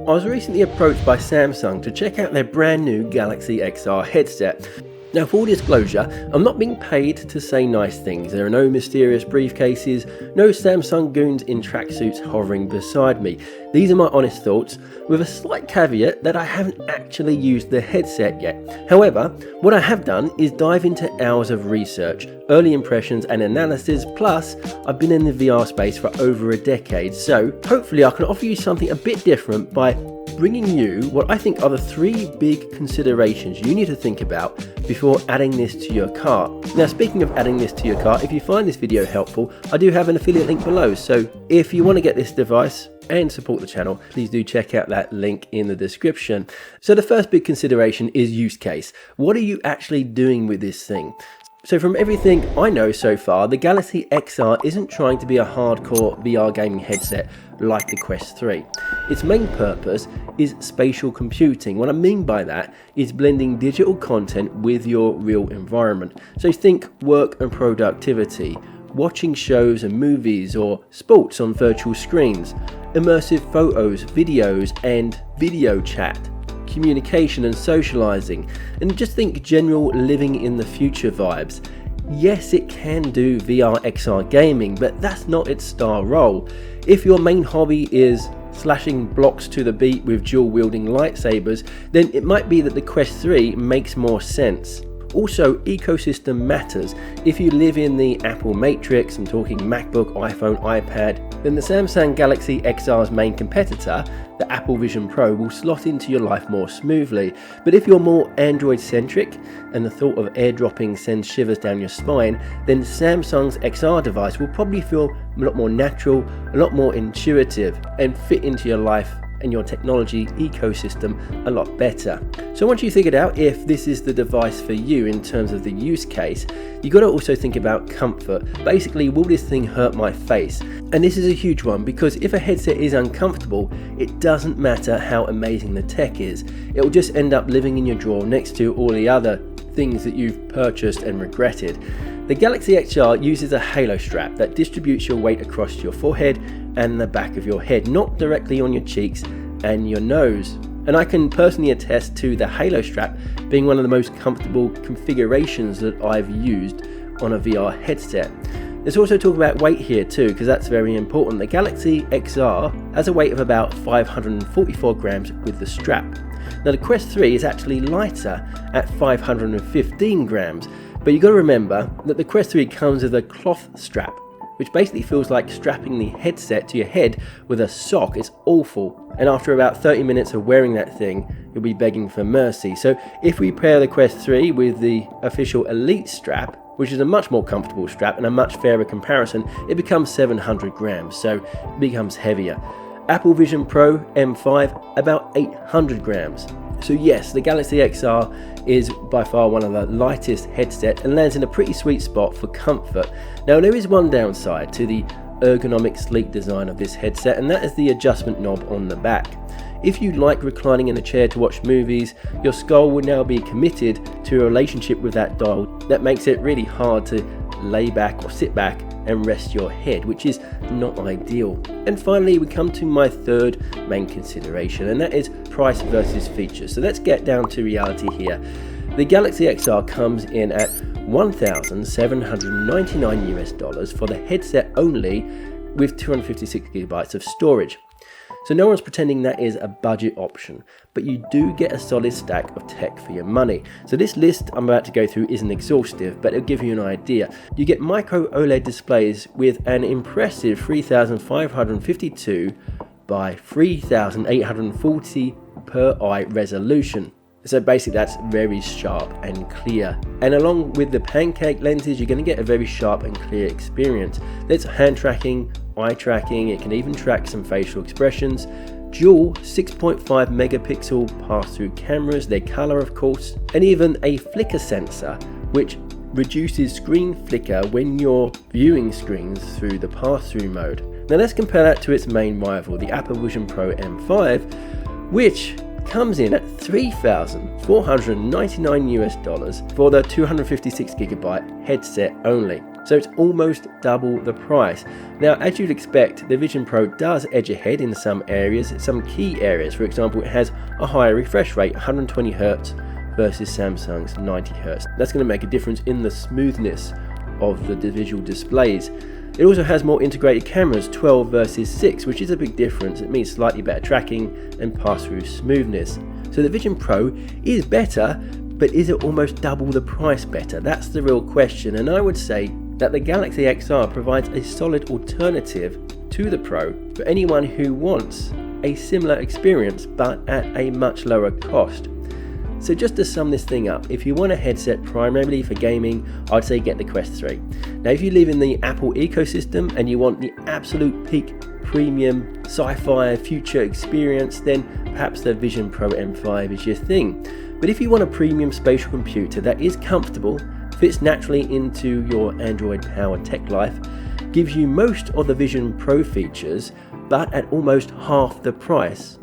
I was recently approached by Samsung to check out their brand new Galaxy XR headset. Now, full disclosure, I'm not being paid to say nice things. There are no mysterious briefcases, no Samsung goons in tracksuits hovering beside me. These are my honest thoughts, with a slight caveat that I haven't actually used the headset yet. However, what I have done is dive into hours of research, early impressions and analysis, plus I've been in the VR space for over a decade, so hopefully I can offer you something a bit different by bringing you what I think are the 3 big considerations you need to think about before adding this to your cart. Now, speaking of adding this to your cart, if you find this video helpful, I do have an affiliate link below, so if you want to get this device and support the channel, please do check out that link in the description. So the first big consideration is use case. What are you actually doing with this thing? So from everything I know so far, the Galaxy XR isn't trying to be a hardcore VR gaming headset like the Quest 3. Its main purpose is spatial computing. What I mean by that is blending digital content with your real environment. So think work and productivity, watching shows and movies or sports on virtual screens, immersive photos, videos and video chat, communication and socializing, and just think general living in the future vibes. Yes, it can do VR XR gaming, but that's not its star role. If your main hobby is slashing blocks to the beat with dual wielding lightsabers, then it might be that the Quest 3 makes more sense. Also, ecosystem matters. If you live in the Apple matrix, I'm talking MacBook, iPhone, iPad, then the Samsung Galaxy XR's main competitor, the Apple Vision Pro, will slot into your life more smoothly. But if you're more Android centric and the thought of airdropping sends shivers down your spine, then Samsung's XR device will probably feel a lot more natural, a lot more intuitive, and fit into your life and your technology ecosystem a lot better. So once you figured out if this is the device for you in terms of the use case, you got to also think about comfort. Basically, will this thing hurt my face? And this is a huge one, because if a headset is uncomfortable, it doesn't matter how amazing the tech is. It will just end up living in your drawer next to all the other things that you've purchased and regretted. The Galaxy XR uses a halo strap that distributes your weight across your forehead and the back of your head, not directly on your cheeks and your nose. And I can personally attest to the halo strap being one of the most comfortable configurations that I've used on a VR headset. Let's also talk about weight here too, because that's very important. The Galaxy XR has a weight of about 544 grams with the strap. Now the Quest 3 is actually lighter at 515 grams, but you've got to remember that the Quest 3 comes with a cloth strap, which basically feels like strapping the headset to your head with a sock. It's awful. And after about 30 minutes of wearing that thing, you'll be begging for mercy. So if we pair the Quest 3 with the official Elite strap, which is a much more comfortable strap and a much fairer comparison, it becomes 700 grams, so it becomes heavier. Apple Vision Pro M5, about 800 grams. So yes, the Galaxy XR is by far one of the lightest headsets and lands in a pretty sweet spot for comfort. Now there is one downside to the ergonomic sleek design of this headset, and that is the adjustment knob on the back. If you like reclining in a chair to watch movies, your skull will now be committed to a relationship with that dial that makes it really hard to lay back or sit back and rest your head, which is not ideal. And finally, we come to my third main consideration, and that is price versus features. So let's get down to reality here. The Galaxy XR comes in at $1,799 for the headset only, with 256 gigabytes of storage. So no one's pretending that is a budget option, but you do get a solid stack of tech for your money. So this list I'm about to go through isn't exhaustive, but it'll give you an idea. You get micro OLED displays with an impressive 3552 by 3840 per eye resolution. So basically that's very sharp and clear. And along with the pancake lenses, you're going to get a very sharp and clear experience. There's hand tracking, eye tracking, it can even track some facial expressions. Dual 6.5 megapixel pass-through cameras, their color of course, and even a flicker sensor which reduces screen flicker when you're viewing screens through the pass-through mode. Now let's compare that to its main rival, the Apple Vision Pro M5, which comes in at $3,499 for the 256GB headset only. so it's almost double the price. Now, as you'd expect, the Vision Pro does edge ahead in some areas, some key areas. For example, it has a higher refresh rate, 120Hz versus Samsung's 90Hz. That's going to make a difference in the smoothness of the visual displays. It also has more integrated cameras, 12 versus 6, which is a big difference. It means slightly better tracking and pass-through smoothness. So the Vision Pro is better, but is it almost double the price better? That's the real question, and I would say that the Galaxy XR provides a solid alternative to the Pro for anyone who wants a similar experience but at a much lower cost. So just to sum this thing up, if you want a headset primarily for gaming, I'd say get the Quest 3. Now if you live in the Apple ecosystem and you want the absolute peak premium sci-fi future experience, then perhaps the Vision Pro M5 is your thing. But if you want a premium spatial computer that is comfortable, fits naturally into your Android powered tech life, gives you most of the Vision Pro features but at almost half the price,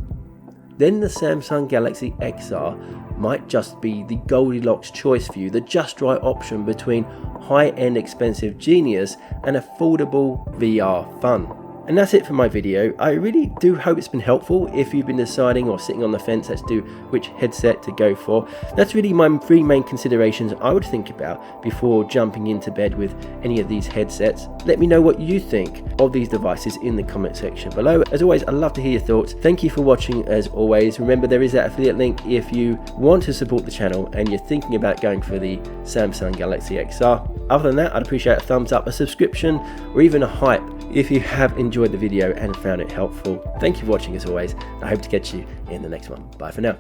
then the Samsung Galaxy XR might just be the Goldilocks choice for you, the just right option between high-end expensive genius and affordable VR fun. And that's it for my video. I really do hope it's been helpful if you've been deciding or sitting on the fence as to which headset to go for. That's really my three main considerations I would think about before jumping into bed with any of these headsets. Let me know what you think of these devices in the comment section below. As always, I'd love to hear your thoughts. Thank you for watching as always. Remember, there is that affiliate link if you want to support the channel and you're thinking about going for the Samsung Galaxy XR. Other than that, I'd appreciate a thumbs up, a subscription, or even a hype if you have enjoyed the video and found it helpful. Thank you for watching as always. I hope to catch you in the next one. Bye for now.